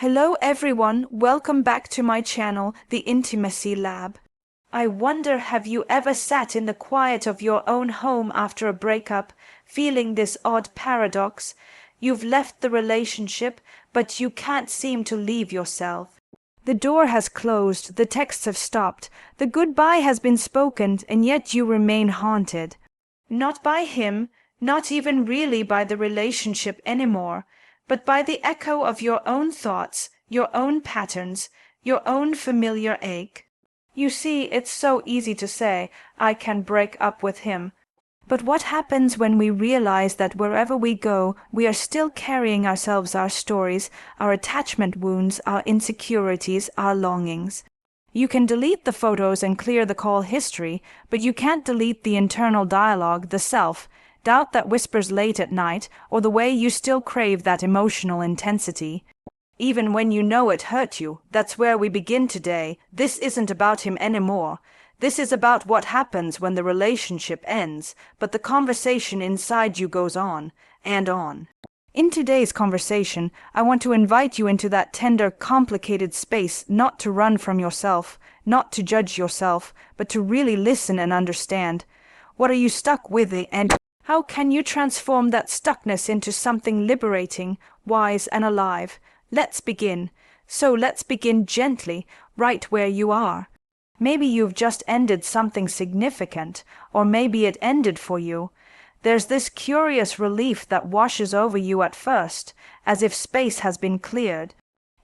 Hello everyone, welcome back to my channel, The Intimacy Lab. I wonder, have you ever sat in the quiet of your own home after a breakup, feeling this odd paradox? You've left the relationship, but you can't seem to leave yourself. The door has closed, the texts have stopped, the goodbye has been spoken, and yet you remain haunted. Not by him, not even really by the relationship anymore, but by the echo of your own thoughts, your own patterns, your own familiar ache. You see, it's so easy to say, I can break up with him. But what happens when we realize that wherever we go, we are still carrying ourselves, our stories, our attachment wounds, our insecurities, our longings? You can delete the photos and clear the call history, but you can't delete the internal dialogue, the self, doubt that whispers late at night, or the way you still crave that emotional intensity. Even when you know it hurt you, that's where we begin today. This isn't about him anymore. This is about what happens when the relationship ends, but the conversation inside you goes on and on. In today's conversation, I want to invite you into that tender, complicated space, not to run from yourself, not to judge yourself, but to really listen and understand. What are you stuck with, and how can you transform that stuckness into something liberating, wise, and alive? Let's begin. So let's begin gently, right where you are. Maybe you've just ended something significant, or maybe it ended for you. There's this curious relief that washes over you at first, as if space has been cleared.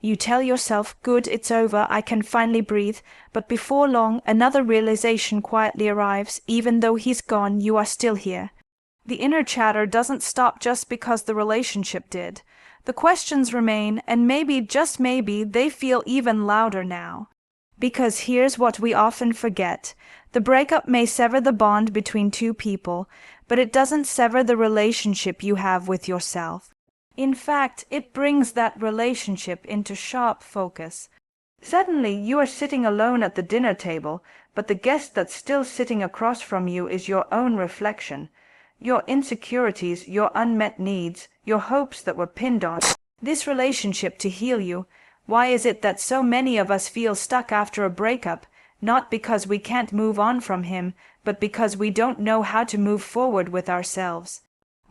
You tell yourself, good, it's over, I can finally breathe, but before long another realization quietly arrives. Even though he's gone, you are still here. The inner chatter doesn't stop just because the relationship did. The questions remain, and maybe, just maybe, they feel even louder now. Because here's what we often forget. The breakup may sever the bond between two people, but it doesn't sever the relationship you have with yourself. In fact, it brings that relationship into sharp focus. Suddenly, you are sitting alone at the dinner table, but the guest that's still sitting across from you is your own reflection. Your insecurities, your unmet needs, your hopes that were pinned on this relationship to heal you. Why is it that so many of us feel stuck after a breakup? Not because we can't move on from him, but because we don't know how to move forward with ourselves.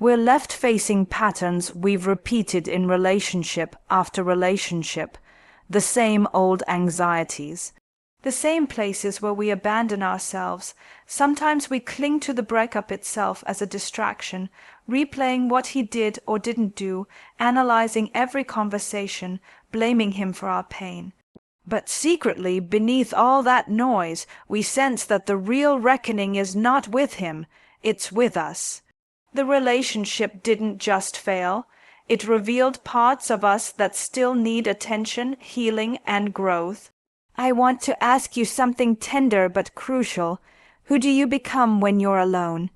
We're left facing patterns we've repeated in relationship after relationship, the same old anxieties. The same places where we abandon ourselves. Sometimes we cling to the breakup itself as a distraction, replaying what he did or didn't do, analyzing every conversation, blaming him for our pain. But secretly, beneath all that noise, we sense that the real reckoning is not with him, it's with us. The relationship didn't just fail. It revealed parts of us that still need attention, healing, and growth. I want to ask you something tender but crucial. Who do you become when you're alone?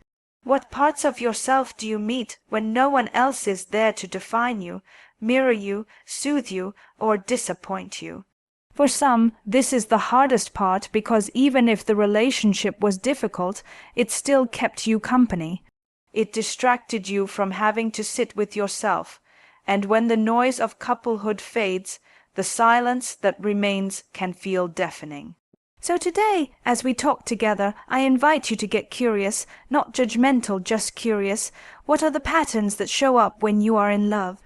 What parts of yourself do you meet when no one else is there to define you, mirror you, soothe you, or disappoint you? For some, this is the hardest part because even if the relationship was difficult, it still kept you company. It distracted you from having to sit with yourself, and when the noise of couplehood fades, the silence that remains can feel deafening. So today, as we talk together, I invite you to get curious, not judgmental, just curious. What are the patterns that show up when you are in love?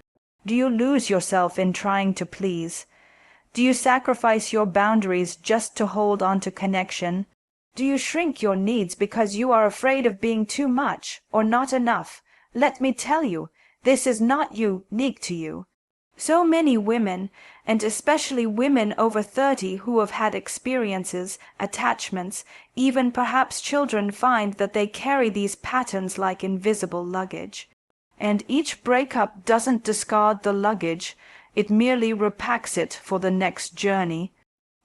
Do you lose yourself in trying to please? Do you sacrifice your boundaries just to hold on to connection? Do you shrink your needs because you are afraid of being too much or not enough? Let me tell you, this is not unique to you. So many women, and especially women over 30 who have had experiences, attachments, even perhaps children, find that they carry these patterns like invisible luggage. And each breakup doesn't discard the luggage, it merely repacks it for the next journey.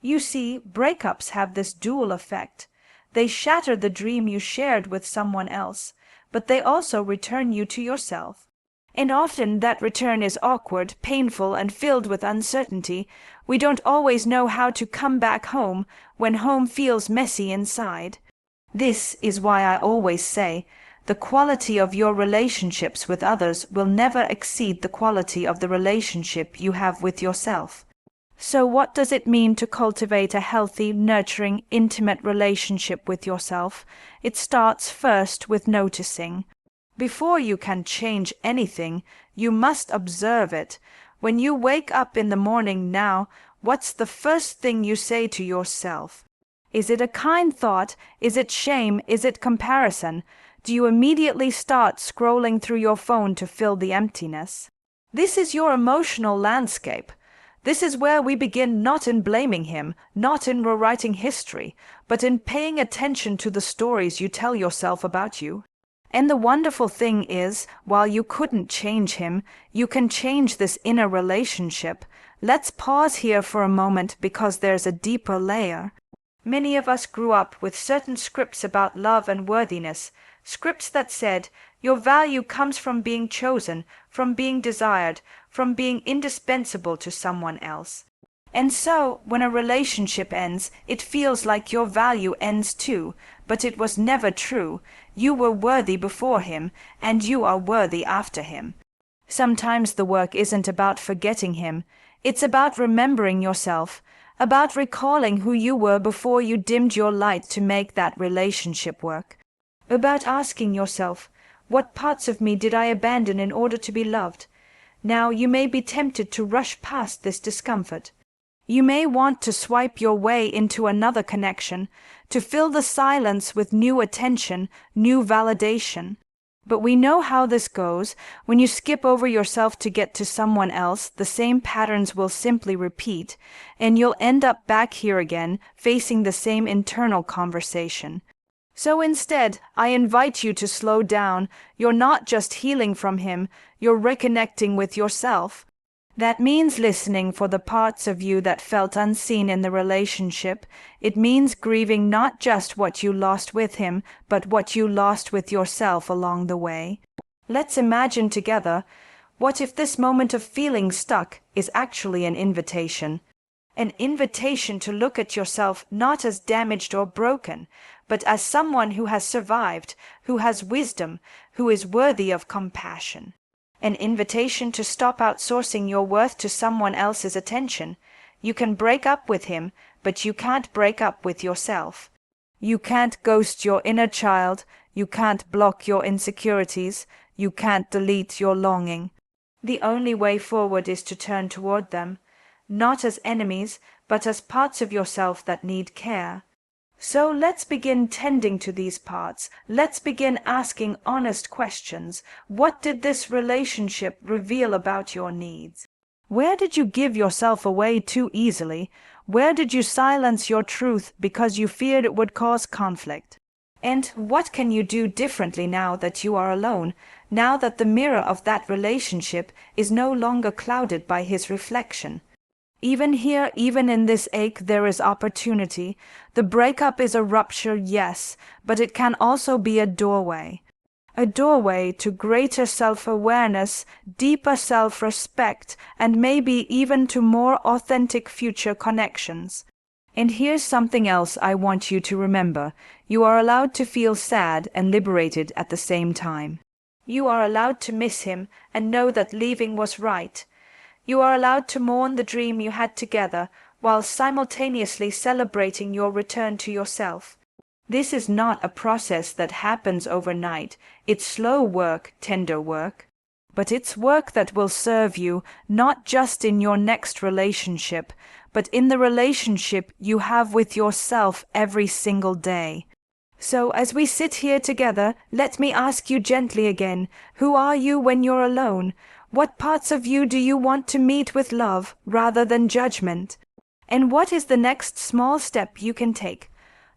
You see, breakups have this dual effect. They shatter the dream you shared with someone else, but they also return you to yourself. And often that return is awkward, painful, and filled with uncertainty. We don't always know how to come back home when home feels messy inside. This is why I always say, the quality of your relationships with others will never exceed the quality of the relationship you have with yourself. So what does it mean to cultivate a healthy, nurturing, intimate relationship with yourself? It starts first with noticing. Before you can change anything, you must observe it. When you wake up in the morning now, what's the first thing you say to yourself? Is it a kind thought? Is it shame? Is it comparison? Do you immediately start scrolling through your phone to fill the emptiness? This is your emotional landscape. This is where we begin, not in blaming him, not in rewriting history, but in paying attention to the stories you tell yourself about you. And the wonderful thing is, while you couldn't change him, you can change this inner relationship. Let's pause here for a moment because there's a deeper layer. Many of us grew up with certain scripts about love and worthiness, scripts that said, your value comes from being chosen, from being desired, from being indispensable to someone else. And so, when a relationship ends, it feels like your value ends too, but it was never true. You were worthy before him, and you are worthy after him. Sometimes the work isn't about forgetting him. It's about remembering yourself, about recalling who you were before you dimmed your light to make that relationship work. About asking yourself, what parts of me did I abandon in order to be loved? Now you may be tempted to rush past this discomfort. You may want to swipe your way into another connection, to fill the silence with new attention, new validation. But we know how this goes. When you skip over yourself to get to someone else, the same patterns will simply repeat, and you'll end up back here again, facing the same internal conversation. So instead, I invite you to slow down. You're not just healing from him, you're reconnecting with yourself. That means listening for the parts of you that felt unseen in the relationship. It means grieving not just what you lost with him, but what you lost with yourself along the way. Let's imagine together, what if this moment of feeling stuck is actually an invitation? An invitation to look at yourself not as damaged or broken, but as someone who has survived, who has wisdom, who is worthy of compassion. An invitation to stop outsourcing your worth to someone else's attention. You can break up with him, but you can't break up with yourself. You can't ghost your inner child, you can't block your insecurities, you can't delete your longing. The only way forward is to turn toward them, not as enemies, but as parts of yourself that need care. So let's begin tending to these parts. Let's begin asking honest questions. What did this relationship reveal about your needs? Where did you give yourself away too easily? Where did you silence your truth because you feared it would cause conflict? And what can you do differently now that you are alone, now that the mirror of that relationship is no longer clouded by his reflection? Even here, even in this ache, there is opportunity. The breakup is a rupture, yes, but it can also be a doorway. A doorway to greater self-awareness, deeper self-respect, and maybe even to more authentic future connections. And here's something else I want you to remember. You are allowed to feel sad and liberated at the same time. You are allowed to miss him and know that leaving was right. You are allowed to mourn the dream you had together, while simultaneously celebrating your return to yourself. This is not a process that happens overnight. It's slow work, tender work. But it's work that will serve you, not just in your next relationship, but in the relationship you have with yourself every single day. So as we sit here together, let me ask you gently again, who are you when you're alone? What parts of you do you want to meet with love rather than judgment? And what is the next small step you can take?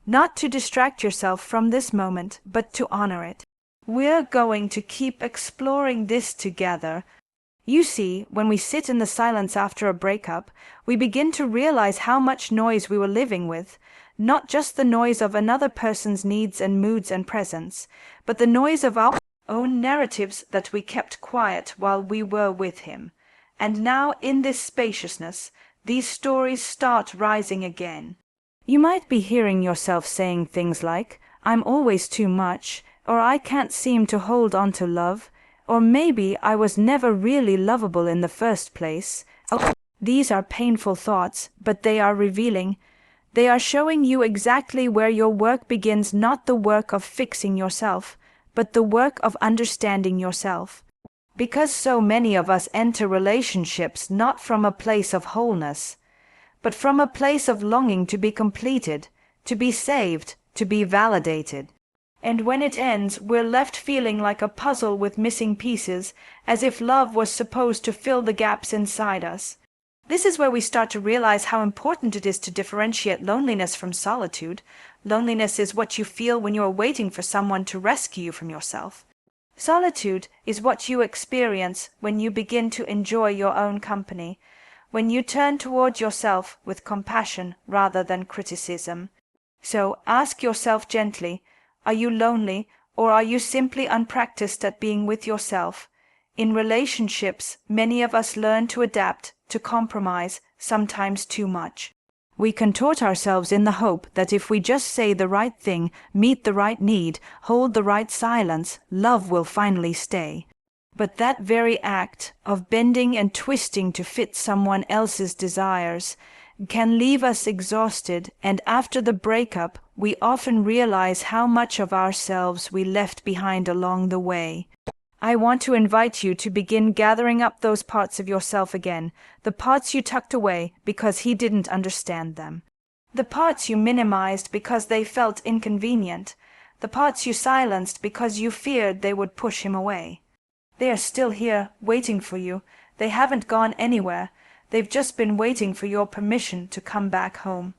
Not to distract yourself from this moment, but to honor it. We're going to keep exploring this together. You see, when we sit in the silence after a breakup, we begin to realize how much noise we were living with. Not just the noise of another person's needs and moods and presence, but the noise of our own narratives that we kept quiet while we were with him. And now in this spaciousness, these stories start rising again. You might be hearing yourself saying things like, I'm always too much, or I can't seem to hold on to love, or maybe I was never really lovable in the first place. These are painful thoughts, but they are revealing. They are showing you exactly where your work begins, not the work of fixing yourself, but the work of understanding yourself. Because so many of us enter relationships not from a place of wholeness, but from a place of longing to be completed, to be saved, to be validated. And when it ends, we're left feeling like a puzzle with missing pieces, as if love was supposed to fill the gaps inside us. This is where we start to realize how important it is to differentiate loneliness from solitude. Loneliness is what you feel when you are waiting for someone to rescue you from yourself. Solitude is what you experience when you begin to enjoy your own company, when you turn toward yourself with compassion rather than criticism. So ask yourself gently, are you lonely, or are you simply unpracticed at being with yourself? In relationships, many of us learn to adapt, to compromise, sometimes too much. We contort ourselves in the hope that if we just say the right thing, meet the right need, hold the right silence, love will finally stay. But that very act of bending and twisting to fit someone else's desires can leave us exhausted, and after the breakup, we often realize how much of ourselves we left behind along the way. I want to invite you to begin gathering up those parts of yourself again, the parts you tucked away because he didn't understand them, the parts you minimized because they felt inconvenient, the parts you silenced because you feared they would push him away. They are still here, waiting for you. They haven't gone anywhere. They've just been waiting for your permission to come back home.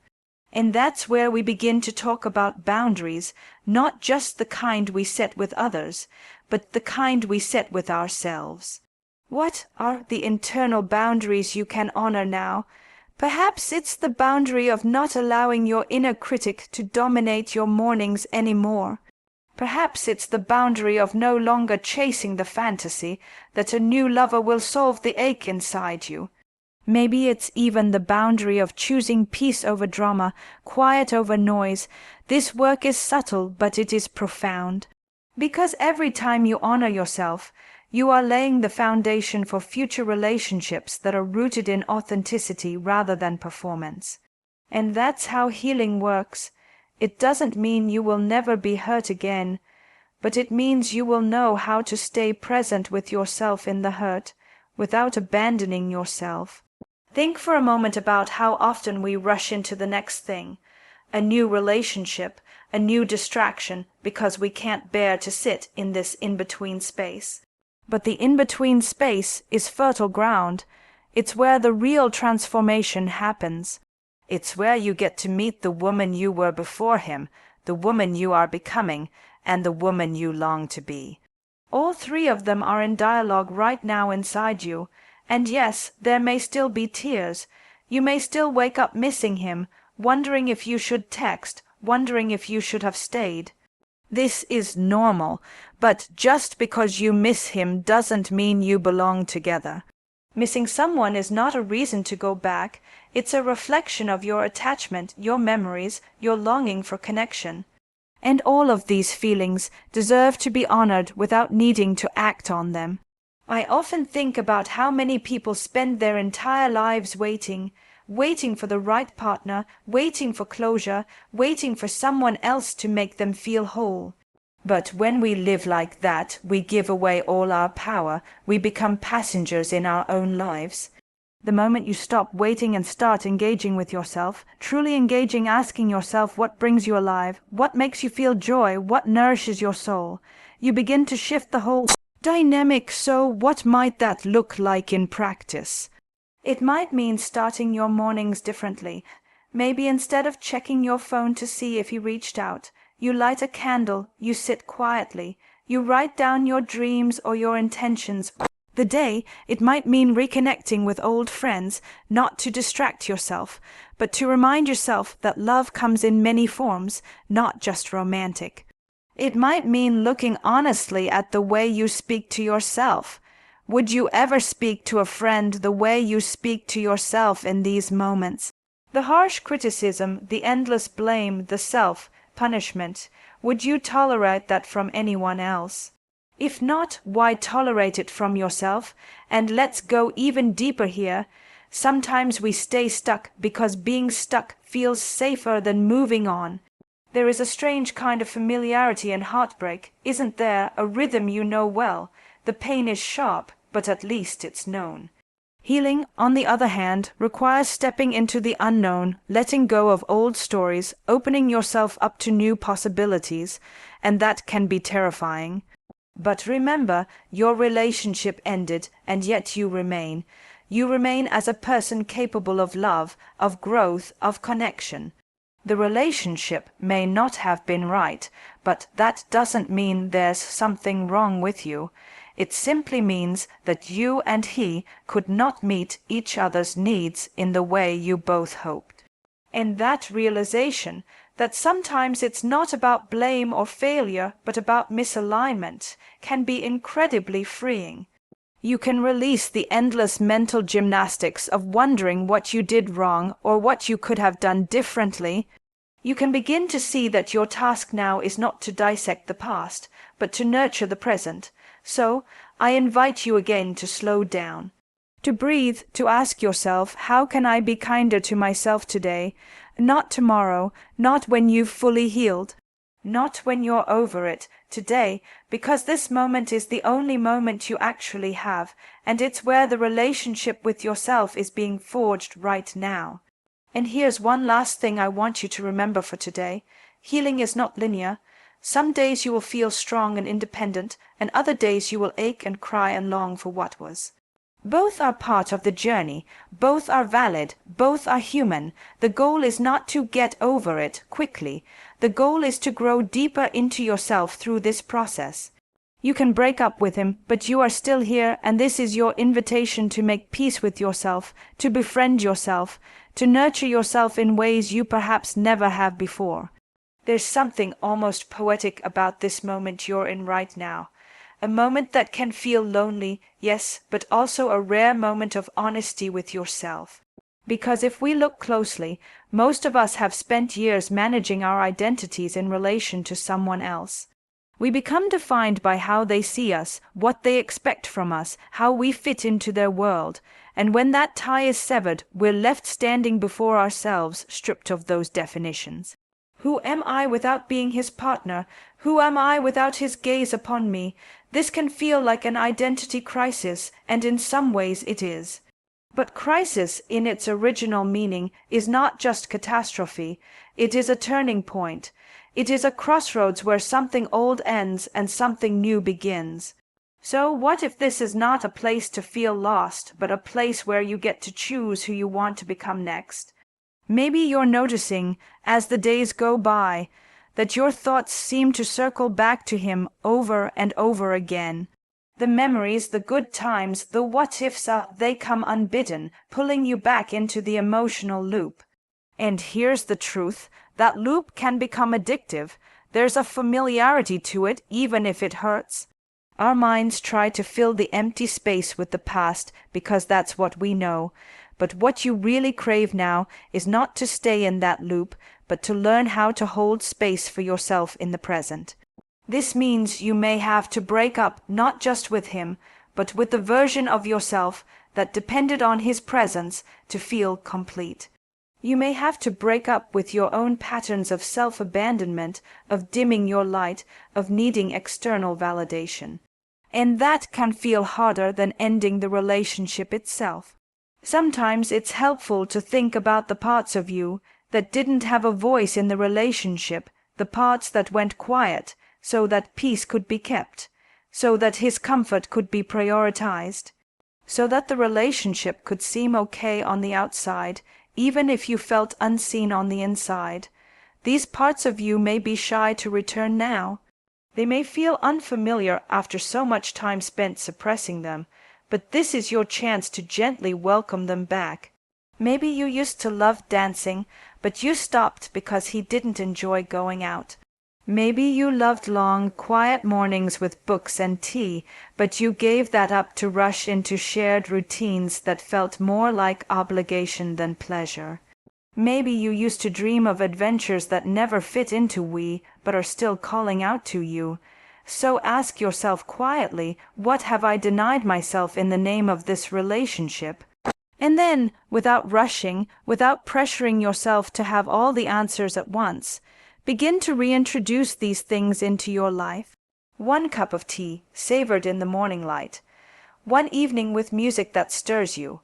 And that's where we begin to talk about boundaries, not just the kind we set with others, but the kind we set with ourselves. What are the internal boundaries you can honor now? Perhaps it's the boundary of not allowing your inner critic to dominate your mornings anymore. Perhaps it's the boundary of no longer chasing the fantasy that a new lover will solve the ache inside you. Maybe it's even the boundary of choosing peace over drama, quiet over noise. This work is subtle, but it is profound. Because every time you honor yourself, you are laying the foundation for future relationships that are rooted in authenticity rather than performance. And that's how healing works. It doesn't mean you will never be hurt again, but it means you will know how to stay present with yourself in the hurt, without abandoning yourself. Think for a moment about how often we rush into the next thing, a new relationship, a new distraction, because we can't bear to sit in this in-between space. But the in-between space is fertile ground. It's where the real transformation happens. It's where you get to meet the woman you were before him, the woman you are becoming, and the woman you long to be. All three of them are in dialogue right now inside you. And yes, there may still be tears. You may still wake up missing him, wondering if you should text, wondering if you should have stayed. This is normal, but just because you miss him doesn't mean you belong together. Missing someone is not a reason to go back. It's a reflection of your attachment, your memories, your longing for connection. And all of these feelings deserve to be honored without needing to act on them. I often think about how many people spend their entire lives waiting for the right partner, waiting for closure, waiting for someone else to make them feel whole. But when we live like that, we give away all our power. We become passengers in our own lives. The moment you stop waiting and start engaging with yourself, truly engaging, asking yourself what brings you alive, what makes you feel joy, what nourishes your soul, you begin to shift the whole dynamic. So what might that look like in practice? It might mean starting your mornings differently. Maybe instead of checking your phone to see if he reached out, you light a candle, you sit quietly, you write down your dreams or your intentions. The day, it might mean reconnecting with old friends, not to distract yourself, but to remind yourself that love comes in many forms, not just romantic. It might mean looking honestly at the way you speak to yourself. Would you ever speak to a friend the way you speak to yourself in these moments? The harsh criticism, the endless blame, the self-punishment, would you tolerate that from anyone else? If not, why tolerate it from yourself? And let's go even deeper here. Sometimes we stay stuck because being stuck feels safer than moving on. There is a strange kind of familiarity in heartbreak, isn't there? A rhythm you know well. The pain is sharp, but at least it's known. Healing, on the other hand, requires stepping into the unknown, letting go of old stories, opening yourself up to new possibilities, and that can be terrifying. But remember, your relationship ended, and yet you remain. You remain as a person capable of love, of growth, of connection. The relationship may not have been right, but that doesn't mean there's something wrong with you. It simply means that you and he could not meet each other's needs in the way you both hoped. And that realization, that sometimes it's not about blame or failure, but about misalignment, can be incredibly freeing. You can release the endless mental gymnastics of wondering what you did wrong or what you could have done differently. You can begin to see that your task now is not to dissect the past, but to nurture the present. So, I invite you again to slow down, to breathe, to ask yourself, how can I be kinder to myself today? Not tomorrow, not when you've fully healed, not when you're over it, today, because this moment is the only moment you actually have, and it's where the relationship with yourself is being forged right now. And here's one last thing I want you to remember for today. Healing is not linear. Some days you will feel strong and independent, and other days you will ache and cry and long for what was. Both are part of the journey, both are valid, both are human. The goal is not to get over it quickly. The goal is to grow deeper into yourself through this process. You can break up with him, but you are still here, and this is your invitation to make peace with yourself, to befriend yourself, to nurture yourself in ways you perhaps never have before. There's something almost poetic about this moment you're in right now. A moment that can feel lonely, yes, but also a rare moment of honesty with yourself. Because if we look closely, most of us have spent years managing our identities in relation to someone else. We become defined by how they see us, what they expect from us, how we fit into their world, and when that tie is severed, we're left standing before ourselves, stripped of those definitions. Who am I without being his partner? Who am I without his gaze upon me? This can feel like an identity crisis, and in some ways it is. But crisis, in its original meaning, is not just catastrophe. It is a turning point. It is a crossroads where something old ends and something new begins. So what if this is not a place to feel lost, but a place where you get to choose who you want to become next? Maybe you're noticing, as the days go by, that your thoughts seem to circle back to him over and over again. The memories, the good times, the what-ifs, they come unbidden, pulling you back into the emotional loop. And here's the truth, that loop can become addictive. There's a familiarity to it, even if it hurts. Our minds try to fill the empty space with the past because that's what we know. But what you really crave now is not to stay in that loop, but to learn how to hold space for yourself in the present. This means you may have to break up not just with him, but with the version of yourself that depended on his presence to feel complete. You may have to break up with your own patterns of self-abandonment, of dimming your light, of needing external validation. And that can feel harder than ending the relationship itself. Sometimes it's helpful to think about the parts of you that didn't have a voice in the relationship, the parts that went quiet, so that peace could be kept, so that his comfort could be prioritized, so that the relationship could seem okay on the outside, even if you felt unseen on the inside. These parts of you may be shy to return now. They may feel unfamiliar after so much time spent suppressing them, but this is your chance to gently welcome them back. Maybe you used to love dancing, but you stopped because he didn't enjoy going out. Maybe you loved long, quiet mornings with books and tea, but you gave that up to rush into shared routines that felt more like obligation than pleasure. Maybe you used to dream of adventures that never fit into we, but are still calling out to you. So ask yourself quietly, what have I denied myself in the name of this relationship? And then, without rushing, without pressuring yourself to have all the answers at once, begin to reintroduce these things into your life. 1 cup of tea, savored in the morning light. 1 evening with music that stirs you.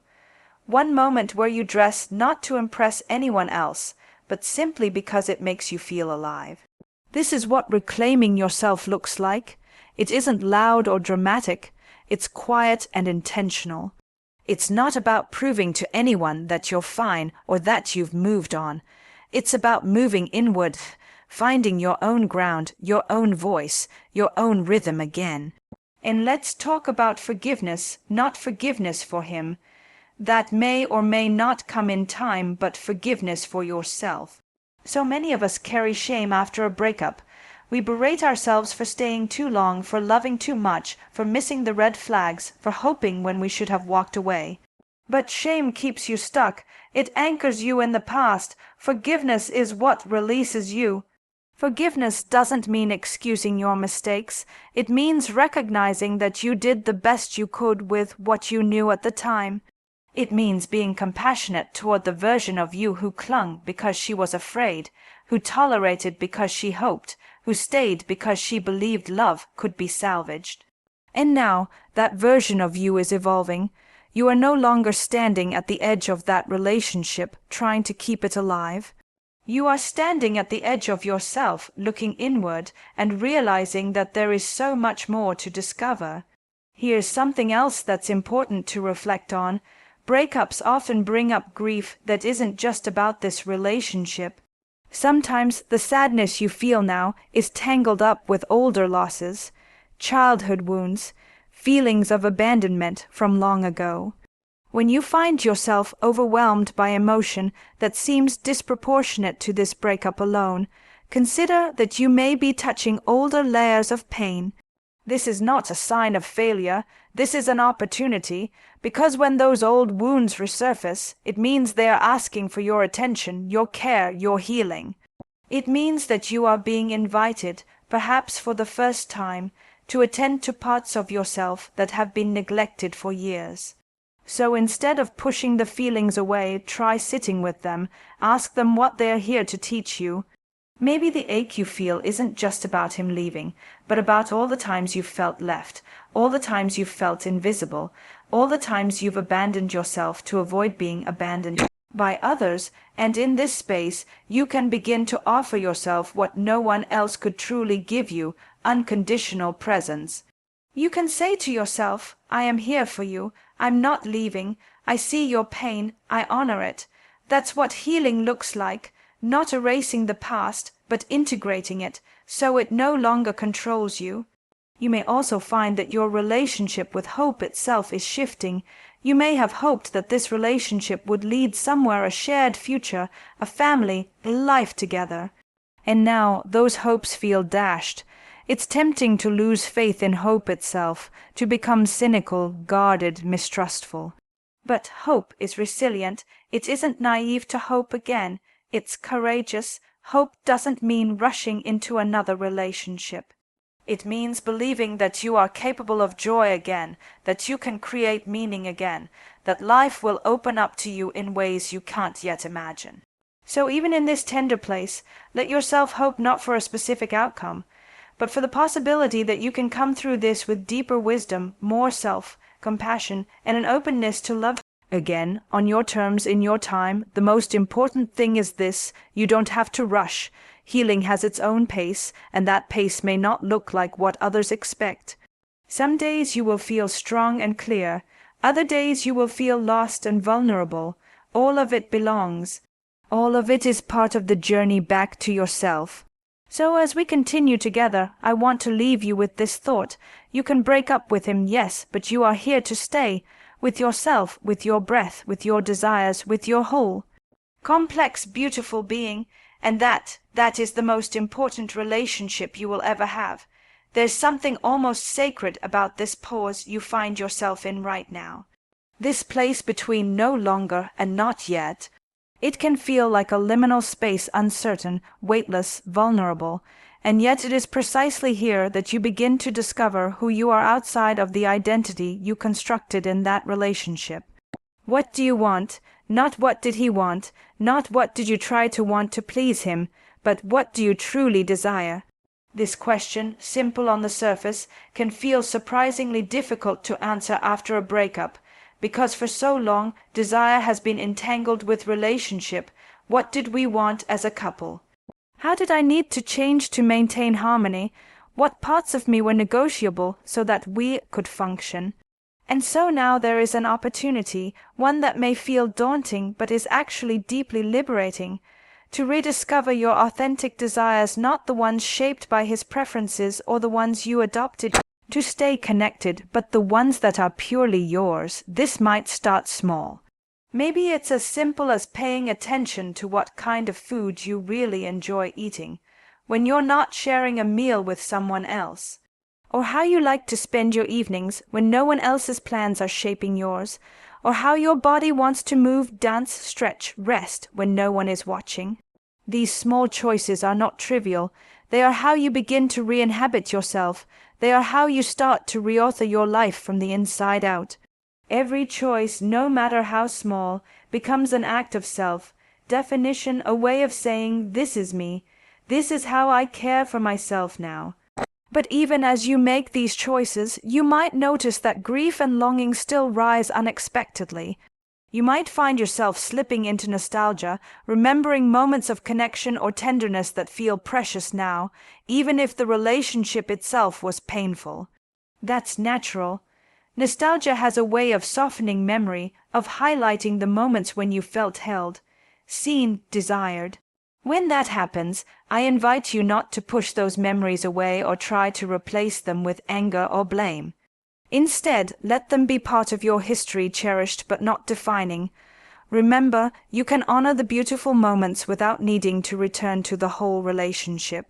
1 moment where you dress not to impress anyone else, but simply because it makes you feel alive. This is what reclaiming yourself looks like. It isn't loud or dramatic. It's quiet and intentional. It's not about proving to anyone that you're fine or that you've moved on. It's about moving inward, finding your own ground, your own voice, your own rhythm again. And let's talk about forgiveness, not forgiveness for him. That may or may not come in time, but forgiveness for yourself. So many of us carry shame after a breakup. We berate ourselves for staying too long, for loving too much, for missing the red flags, for hoping when we should have walked away. But shame keeps you stuck. It anchors you in the past. Forgiveness is what releases you. Forgiveness doesn't mean excusing your mistakes. It means recognizing that you did the best you could with what you knew at the time. It means being compassionate toward the version of you who clung because she was afraid, who tolerated because she hoped, who stayed because she believed love could be salvaged. And now that version of you is evolving. You are no longer standing at the edge of that relationship, trying to keep it alive. You are standing at the edge of yourself, looking inward and realizing that there is so much more to discover. Here's something else that's important to reflect on. Breakups often bring up grief that isn't just about this relationship. Sometimes the sadness you feel now is tangled up with older losses, childhood wounds, feelings of abandonment from long ago. When you find yourself overwhelmed by emotion that seems disproportionate to this breakup alone, consider that you may be touching older layers of pain. This is not a sign of failure. This is an opportunity, because when those old wounds resurface, it means they are asking for your attention, your care, your healing. It means that you are being invited, perhaps for the first time, to attend to parts of yourself that have been neglected for years. So instead of pushing the feelings away, try sitting with them, ask them what they are here to teach you. Maybe the ache you feel isn't just about him leaving, but about all the times you've felt left, all the times you've felt invisible, all the times you've abandoned yourself to avoid being abandoned by others, and in this space you can begin to offer yourself what no one else could truly give you, unconditional presence. You can say to yourself, I am here for you, I'm not leaving, I see your pain, I honor it. That's what healing looks like, not erasing the past, but integrating it, so it no longer controls you. You may also find that your relationship with hope itself is shifting. You may have hoped that this relationship would lead somewhere, a shared future, a family, a life together. And now those hopes feel dashed. It's tempting to lose faith in hope itself, to become cynical, guarded, mistrustful. But hope is resilient. It isn't naive to hope again. It's courageous. Hope doesn't mean rushing into another relationship. It means believing that you are capable of joy again, that you can create meaning again, that life will open up to you in ways you can't yet imagine. So even in this tender place, let yourself hope not for a specific outcome, but for the possibility that you can come through this with deeper wisdom, more self-compassion, and an openness to love again, on your terms, in your time. The most important thing is this: you don't have to rush. Healing has its own pace, and that pace may not look like what others expect. Some days you will feel strong and clear. Other days you will feel lost and vulnerable. All of it belongs. All of it is part of the journey back to yourself. So as we continue together, I want to leave you with this thought. You can break up with him, yes, but you are here to stay. With yourself, with your breath, with your desires, with your whole, complex, beautiful being. And that is the most important relationship you will ever have. There's something almost sacred about this pause you find yourself in right now. This place between no longer and not yet. It can feel like a liminal space, uncertain, weightless, vulnerable, and yet it is precisely here that you begin to discover who you are outside of the identity you constructed in that relationship. What do you want? Not what did he want, not what did you try to want to please him, but what do you truly desire? This question, simple on the surface, can feel surprisingly difficult to answer after a breakup, because for so long desire has been entangled with relationship. What did we want as a couple? How did I need to change to maintain harmony? What parts of me were negotiable so that we could function? And so now there is an opportunity, one that may feel daunting but is actually deeply liberating, to rediscover your authentic desires, not the ones shaped by his preferences or the ones you adopted to stay connected, but the ones that are purely yours. This might start small. Maybe it's as simple as paying attention to what kind of food you really enjoy eating when you're not sharing a meal with someone else, or how you like to spend your evenings when no one else's plans are shaping yours, or how your body wants to move, dance, stretch, rest when no one is watching. These small choices are not trivial. They are how you begin to re-inhabit yourself. They are how you start to reauthor your life from the inside out. Every choice, no matter how small, becomes an act of self-definition, a way of saying, this is me. This is how I care for myself now. But even as you make these choices, you might notice that grief and longing still rise unexpectedly. You might find yourself slipping into nostalgia, remembering moments of connection or tenderness that feel precious now, even if the relationship itself was painful. That's natural. Nostalgia has a way of softening memory, of highlighting the moments when you felt held, seen, desired. When that happens, I invite you not to push those memories away or try to replace them with anger or blame. Instead, let them be part of your history, cherished but not defining. Remember, you can honor the beautiful moments without needing to return to the whole relationship.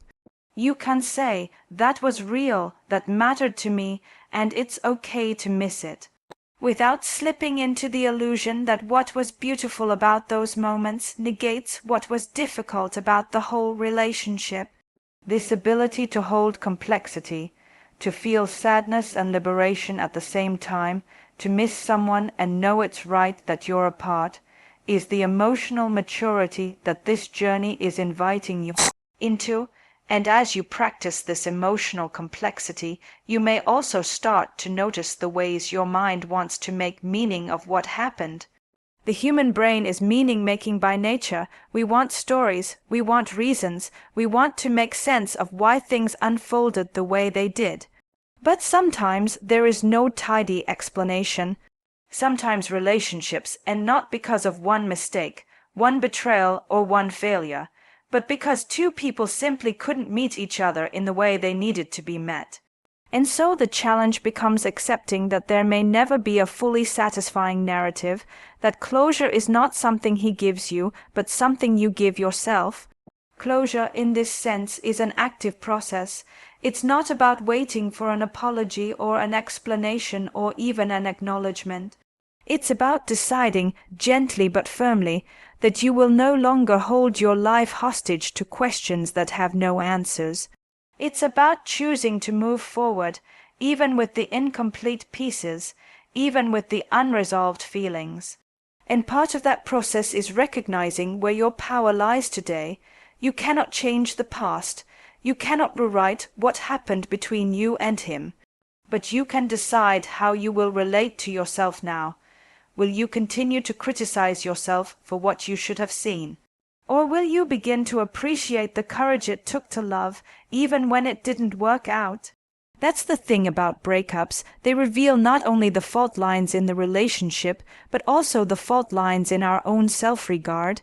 You can say, that was real, that mattered to me, and it's okay to miss it, without slipping into the illusion that what was beautiful about those moments negates what was difficult about the whole relationship. This ability to hold complexity, to feel sadness and liberation at the same time, to miss someone and know it's right that you're apart, is the emotional maturity that this journey is inviting you into. And as you practice this emotional complexity, you may also start to notice the ways your mind wants to make meaning of what happened. The human brain is meaning-making by nature. We want stories, we want reasons, we want to make sense of why things unfolded the way they did. But sometimes there is no tidy explanation. Sometimes relationships, and not because of one mistake, one betrayal, or one failure, but because two people simply couldn't meet each other in the way they needed to be met. And so the challenge becomes accepting that there may never be a fully satisfying narrative, that closure is not something he gives you, but something you give yourself. Closure, in this sense, is an active process. It's not about waiting for an apology or an explanation or even an acknowledgement. It's about deciding, gently but firmly, that you will no longer hold your life hostage to questions that have no answers. It's about choosing to move forward, even with the incomplete pieces, even with the unresolved feelings. And part of that process is recognizing where your power lies today. You cannot change the past. You cannot rewrite what happened between you and him. But you can decide how you will relate to yourself now. Will you continue to criticize yourself for what you should have seen? Or will you begin to appreciate the courage it took to love, even when it didn't work out? That's the thing about breakups. They reveal not only the fault lines in the relationship, but also the fault lines in our own self-regard.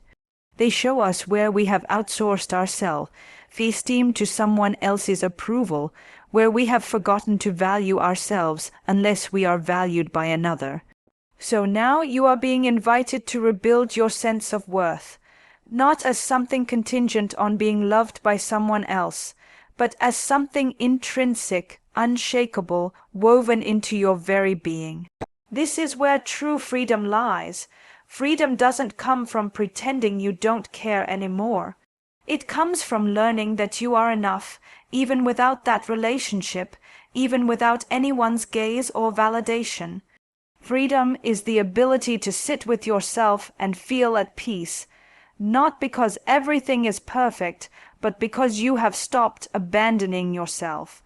They show us where we have outsourced ourselves, feasting to someone else's approval, where we have forgotten to value ourselves unless we are valued by another. So now you are being invited to rebuild your sense of worth, not as something contingent on being loved by someone else, but as something intrinsic, unshakable, woven into your very being. This is where true freedom lies. Freedom doesn't come from pretending you don't care anymore. It comes from learning that you are enough, even without that relationship, even without anyone's gaze or validation. Freedom is the ability to sit with yourself and feel at peace, not because everything is perfect, but because you have stopped abandoning yourself.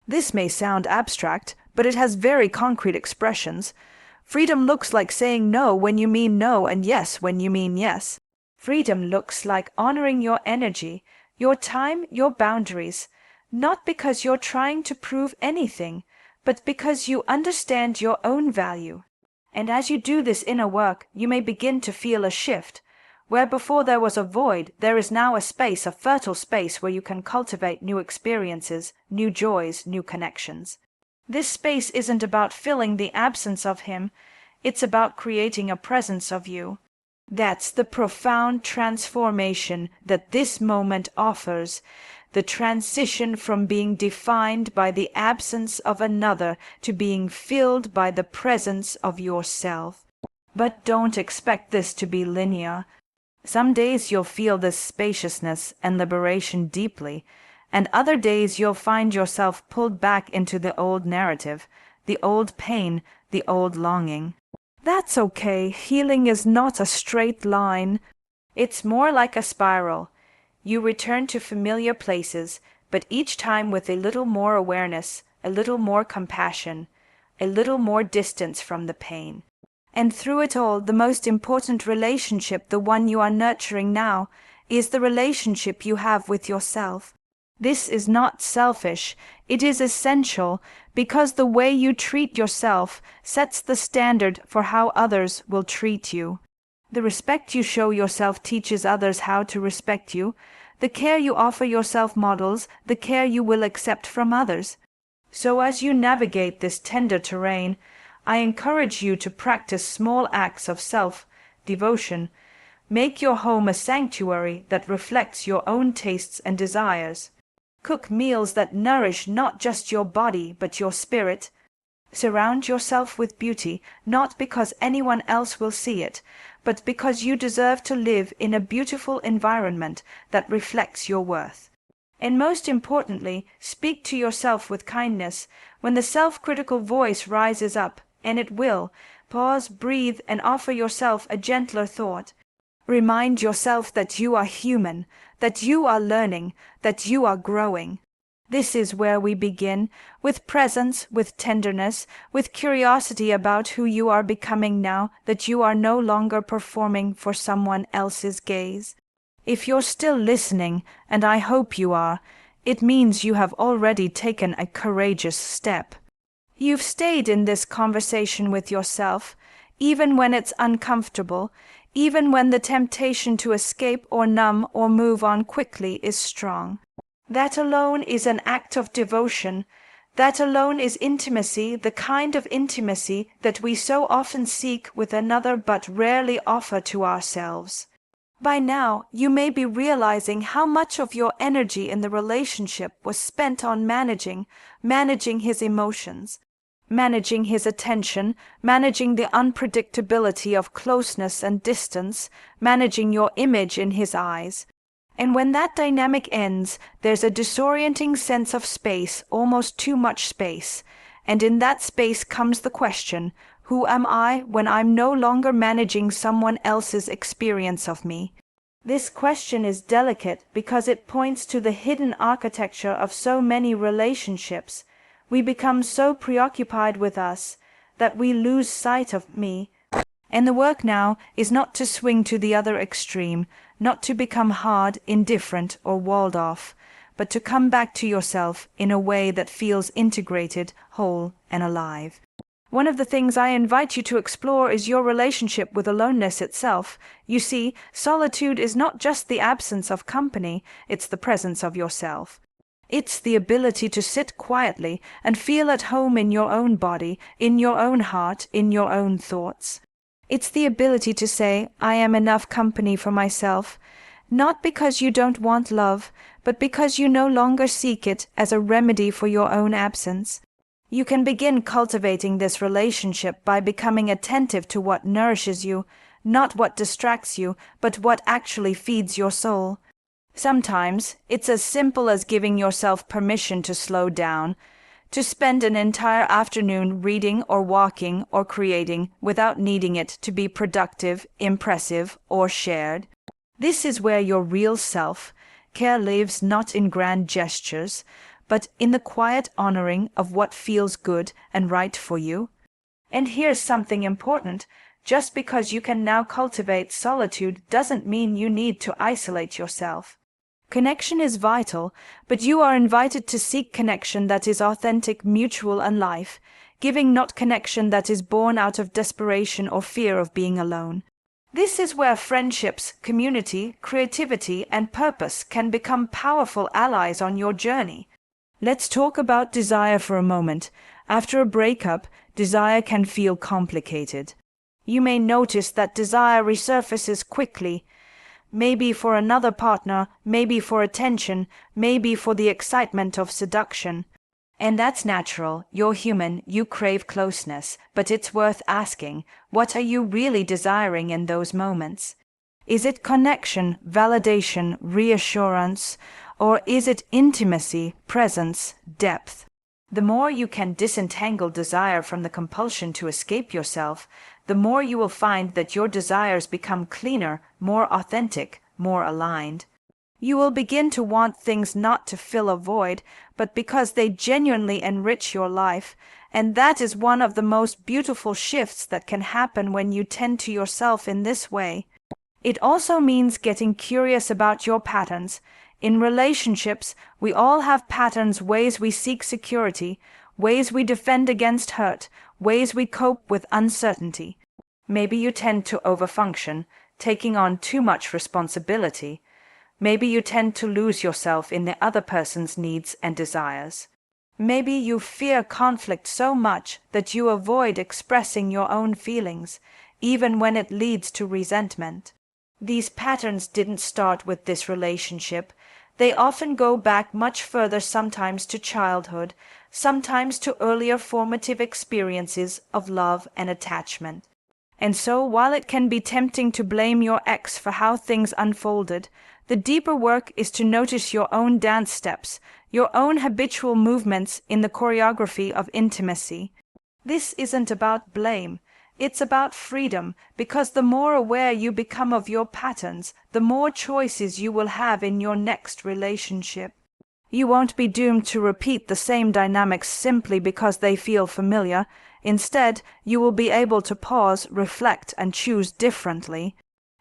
This may sound abstract, but it has very concrete expressions. Freedom looks like saying no when you mean no and yes when you mean yes. Freedom looks like honoring your energy, your time, your boundaries, not because you're trying to prove anything, but because you understand your own value. And as you do this inner work, you may begin to feel a shift. Where before there was a void, there is now a space, a fertile space where you can cultivate new experiences, new joys, new connections. This space isn't about filling the absence of him, it's about creating a presence of you. That's the profound transformation that this moment offers, the transition from being defined by the absence of another to being filled by the presence of yourself. But don't expect this to be linear. Some days you'll feel this spaciousness and liberation deeply, and other days you'll find yourself pulled back into the old narrative, the old pain, the old longing. That's okay. Healing is not a straight line. It's more like a spiral. You return to familiar places, but each time with a little more awareness, a little more compassion, a little more distance from the pain. And through it all, the most important relationship, the one you are nurturing now, is the relationship you have with yourself. This is not selfish, it is essential, because the way you treat yourself sets the standard for how others will treat you. The respect you show yourself teaches others how to respect you. The care you offer yourself models the care you will accept from others. So as you navigate this tender terrain, I encourage you to practice small acts of self-devotion. Make your home a sanctuary that reflects your own tastes and desires. Cook meals that nourish not just your body but your spirit. Surround yourself with beauty, not because anyone else will see it, but because you deserve to live in a beautiful environment that reflects your worth. And most importantly, speak to yourself with kindness. When the self-critical voice rises up, and it will, pause, breathe, and offer yourself a gentler thought. Remind yourself that you are human, that you are learning, that you are growing. This is where we begin, with presence, with tenderness, with curiosity about who you are becoming now that you are no longer performing for someone else's gaze. If you're still listening, and I hope you are, it means you have already taken a courageous step. You've stayed in this conversation with yourself, even when it's uncomfortable, even when the temptation to escape or numb or move on quickly is strong. That alone is an act of devotion. That alone is intimacy, the kind of intimacy that we so often seek with another but rarely offer to ourselves. By now, you may be realizing how much of your energy in the relationship was spent on managing his emotions, managing his attention, managing the unpredictability of closeness and distance, managing your image in his eyes. And when that dynamic ends, there's a disorienting sense of space, almost too much space. And in that space comes the question, who am I when I'm no longer managing someone else's experience of me? This question is delicate because it points to the hidden architecture of so many relationships. We become so preoccupied with us that we lose sight of me. And the work now is not to swing to the other extreme, not to become hard, indifferent, or walled off, but to come back to yourself in a way that feels integrated, whole, and alive. One of the things I invite you to explore is your relationship with aloneness itself. You see, solitude is not just the absence of company, it's the presence of yourself. It's the ability to sit quietly and feel at home in your own body, in your own heart, in your own thoughts. It's the ability to say, I am enough company for myself, not because you don't want love, but because you no longer seek it as a remedy for your own absence. You can begin cultivating this relationship by becoming attentive to what nourishes you, not what distracts you, but what actually feeds your soul. Sometimes it's as simple as giving yourself permission to slow down, To spend an entire afternoon reading or walking or creating without needing it to be productive, impressive, or shared. This is where your real self-care lives, not in grand gestures, but in the quiet honoring of what feels good and right for you. And here's something important. Just because you can now cultivate solitude doesn't mean you need to isolate yourself. Connection is vital, but you are invited to seek connection that is authentic, mutual, and life, giving, not connection that is born out of desperation or fear of being alone. This is where friendships, community, creativity, and purpose can become powerful allies on your journey. Let's talk about desire for a moment. After a breakup, desire can feel complicated. You may notice that desire resurfaces quickly, maybe for another partner, maybe for attention, maybe for the excitement of seduction. And that's natural. You're human, you crave closeness, but it's worth asking, what are you really desiring in those moments? Is it connection, validation, reassurance, or is it intimacy, presence, depth? The more you can disentangle desire from the compulsion to escape yourself, the more you will find that your desires become cleaner, more authentic, more aligned. You will begin to want things not to fill a void, but because they genuinely enrich your life, and that is one of the most beautiful shifts that can happen when you tend to yourself in this way. It also means getting curious about your patterns. In relationships, we all have patterns, ways we seek security, ways we defend against hurt, ways we cope with uncertainty. Maybe you tend to overfunction, taking on too much responsibility. Maybe you tend to lose yourself in the other person's needs and desires. Maybe you fear conflict so much that you avoid expressing your own feelings, even when it leads to resentment. These patterns didn't start with this relationship. They often go back much further, sometimes to childhood, sometimes to earlier formative experiences of love and attachment. And so, while it can be tempting to blame your ex for how things unfolded, the deeper work is to notice your own dance steps, your own habitual movements in the choreography of intimacy. This isn't about blame. It's about freedom, because the more aware you become of your patterns, the more choices you will have in your next relationship. You won't be doomed to repeat the same dynamics simply because they feel familiar. Instead, you will be able to pause, reflect, and choose differently.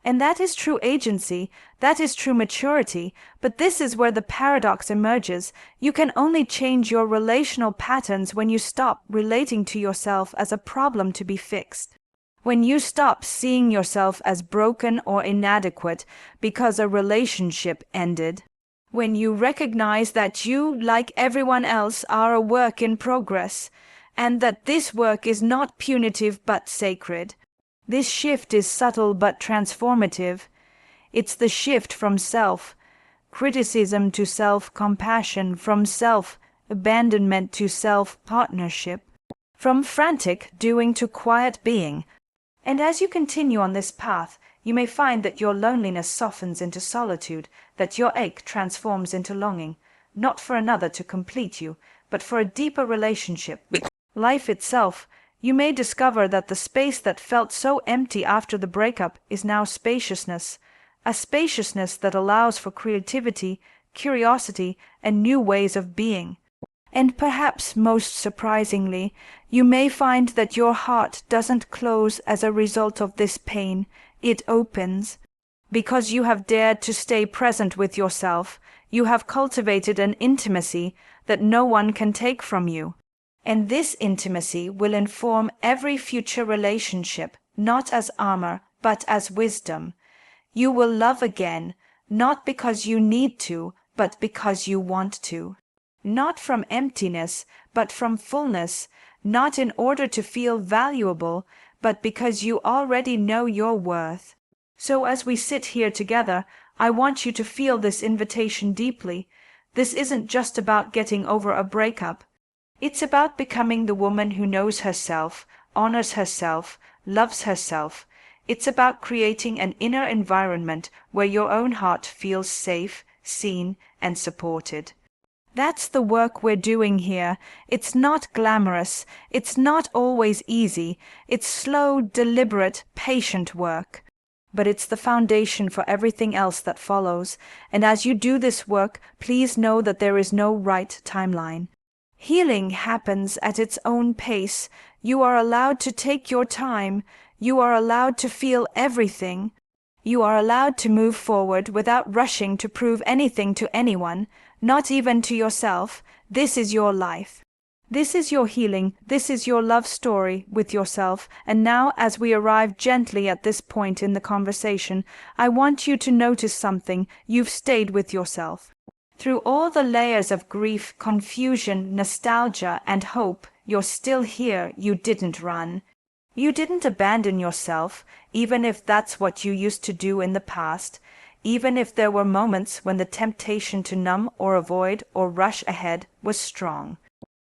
And that is true agency, that is true maturity, but this is where the paradox emerges. You can only change your relational patterns when you stop relating to yourself as a problem to be fixed. When you stop seeing yourself as broken or inadequate because a relationship ended. When you recognize that you, like everyone else, are a work in progress, and that this work is not punitive but sacred. This shift is subtle but transformative. It's the shift from self-criticism to self-compassion, from self-abandonment to self-partnership, from frantic doing to quiet being. And as you continue on this path, you may find that your loneliness softens into solitude, that your ache transforms into longing, not for another to complete you, but for a deeper relationship with life itself. You may discover that the space that felt so empty after the breakup is now spaciousness, a spaciousness that allows for creativity, curiosity, and new ways of being. And perhaps most surprisingly, you may find that your heart doesn't close as a result of this pain, it opens. Because you have dared to stay present with yourself, you have cultivated an intimacy that no one can take from you. And this intimacy will inform every future relationship, not as armor, but as wisdom. You will love again, not because you need to, but because you want to. Not from emptiness, but from fullness, not in order to feel valuable, but because you already know your worth. So as we sit here together, I want you to feel this invitation deeply. This isn't just about getting over a breakup. It's about becoming the woman who knows herself, honors herself, loves herself. It's about creating an inner environment where your own heart feels safe, seen, and supported. That's the work we're doing here. It's not glamorous. It's not always easy. It's slow, deliberate, patient work. But it's the foundation for everything else that follows. And as you do this work, please know that there is no right timeline. Healing happens at its own pace. You are allowed to take your time. You are allowed to feel everything. You are allowed to move forward without rushing to prove anything to anyone, not even to yourself. This is your life. This is your healing. This is your love story with yourself. And now, as we arrive gently at this point in the conversation, I want you to notice something. You've stayed with yourself. Through all the layers of grief, confusion, nostalgia, and hope, you're still here. You didn't run. You didn't abandon yourself, even if that's what you used to do in the past, even if there were moments when the temptation to numb or avoid or rush ahead was strong.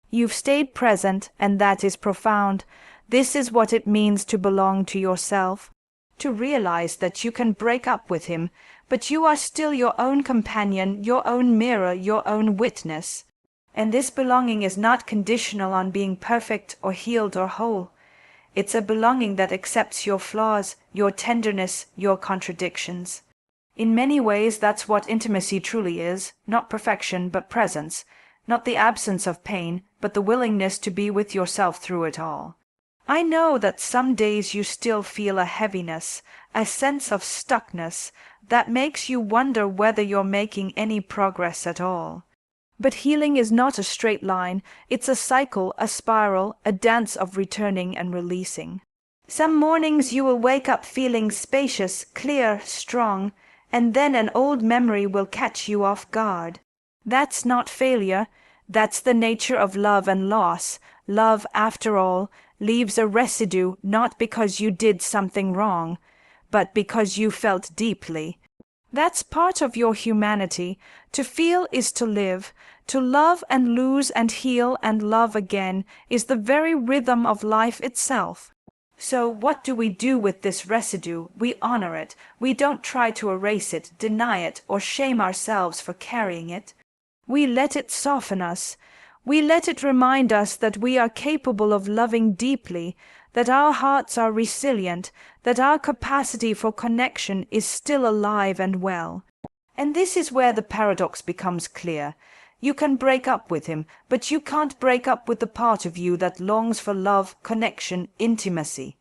You've stayed present, and that is profound. This is what it means to belong to yourself, to realize that you can break up with him, but you are still your own companion, your own mirror, your own witness. And this belonging is not conditional on being perfect or healed or whole. It's a belonging that accepts your flaws, your tenderness, your contradictions. In many ways, that's what intimacy truly is, not perfection, but presence, not the absence of pain, but the willingness to be with yourself through it all. I know that some days you still feel a heaviness, a sense of stuckness, that makes you wonder whether you're making any progress at all. But healing is not a straight line. It's a cycle, a spiral, a dance of returning and releasing. Some mornings you will wake up feeling spacious, clear, strong, and then an old memory will catch you off guard. That's not failure. That's the nature of love and loss. Love, after all, leaves a residue not because you did something wrong, but because you felt deeply. That's part of your humanity. To feel is to live. To love and lose and heal and love again is the very rhythm of life itself. So what do we do with this residue? We honor it. We don't try to erase it, deny it, or shame ourselves for carrying it. We let it soften us. We let it remind us that we are capable of loving deeply, that our hearts are resilient, that our capacity for connection is still alive and well. And this is where the paradox becomes clear. You can break up with him, but you can't break up with the part of you that longs for love, connection, intimacy.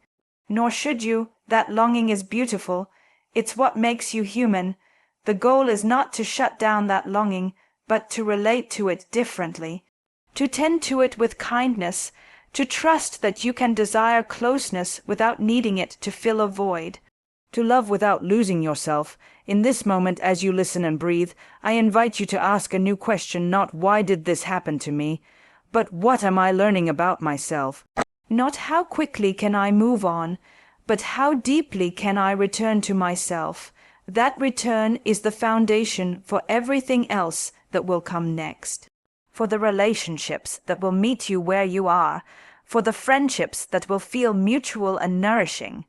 Nor should you. That longing is beautiful. It's what makes you human. The goal is not to shut down that longing, but to relate to it differently, to tend to it with kindness, to trust that you can desire closeness without needing it to fill a void, to love without losing yourself. In this moment, as you listen and breathe, I invite you to ask a new question, not why did this happen to me, but what am I learning about myself? Not how quickly can I move on, but how deeply can I return to myself? That return is the foundation for everything else that will come next. For the relationships that will meet you where you are, for the friendships that will feel mutual and nourishing,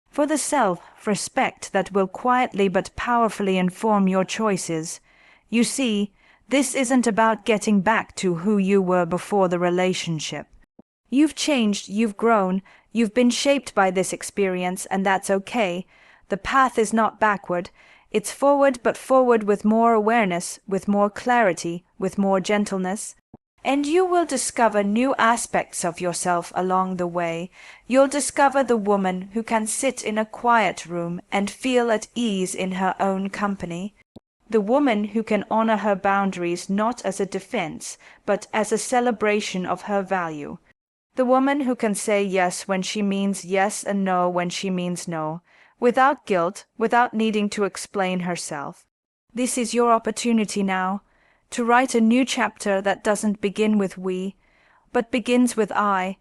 for the self-respect that will quietly but powerfully inform your choices. You see, this isn't about getting back to who you were before the relationship. You've changed, you've grown, you've been shaped by this experience, and that's okay. The path is not backward. It's forward, but forward with more awareness, with more clarity, with more gentleness. And you will discover new aspects of yourself along the way. You'll discover the woman who can sit in a quiet room and feel at ease in her own company. The woman who can honor her boundaries not as a defense, but as a celebration of her value. The woman who can say yes when she means yes and no when she means no, without guilt, without needing to explain herself. This is your opportunity now, to write a new chapter that doesn't begin with we, but begins with I,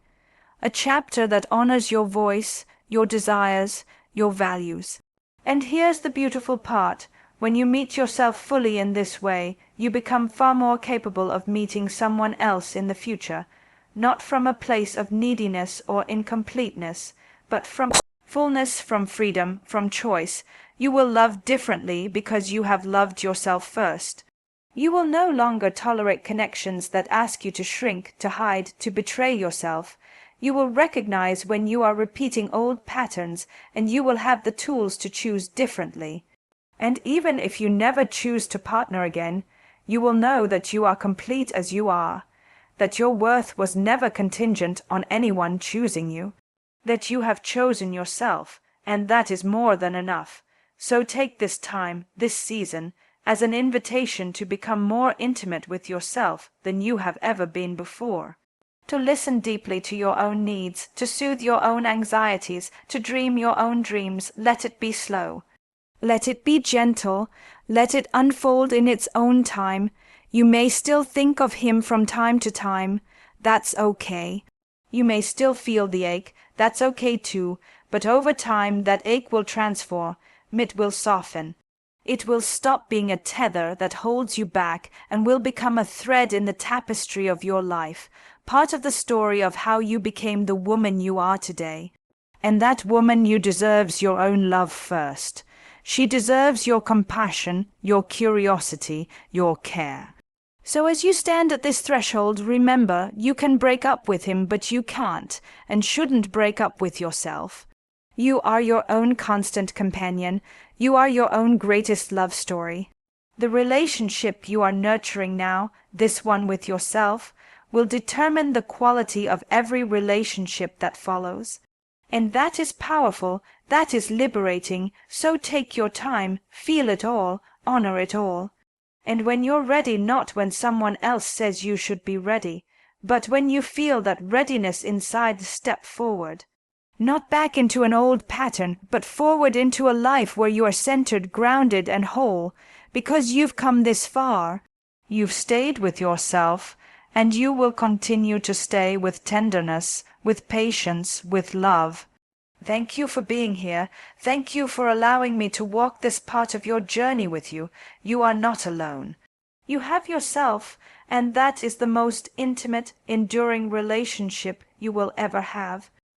a chapter that honors your voice, your desires, your values. And here's the beautiful part. When you meet yourself fully in this way, you become far more capable of meeting someone else in the future, not from a place of neediness or incompleteness, but from fullness, from freedom, from choice. You will love differently because you have loved yourself first. You will no longer tolerate connections that ask you to shrink, to hide, to betray yourself. You will recognize when you are repeating old patterns, and you will have the tools to choose differently. And even if you never choose to partner again, you will know that you are complete as you are, that your worth was never contingent on anyone choosing you, that you have chosen yourself, and that is more than enough. So take this time, this season, as an invitation to become more intimate with yourself than you have ever been before. To listen deeply to your own needs, to soothe your own anxieties, to dream your own dreams. Let it be slow. Let it be gentle. Let it unfold in its own time. You may still think of him from time to time. That's okay. You may still feel the ache. That's okay too. But over time that ache will transform. It will soften. It will stop being a tether that holds you back and will become a thread in the tapestry of your life, part of the story of how you became the woman you are today. And that woman you deserves your own love first. She deserves your compassion, your curiosity, your care. So as you stand at this threshold, remember, you can break up with him, but you can't and shouldn't break up with yourself. You are your own constant companion. You are your own greatest love story. The relationship you are nurturing now, this one with yourself, will determine the quality of every relationship that follows. And that is powerful, that is liberating, so take your time, feel it all, honor it all. And when you're ready, not when someone else says you should be ready, but when you feel that readiness inside, step forward. Not back into an old pattern, but forward into a life where you are centered, grounded, and whole, because you've come this far. You've stayed with yourself, and you will continue to stay with tenderness, with patience, with love. Thank you for being here. Thank you for allowing me to walk this part of your journey with you. You are not alone. You have yourself, and that is the most intimate, enduring relationship you will ever have.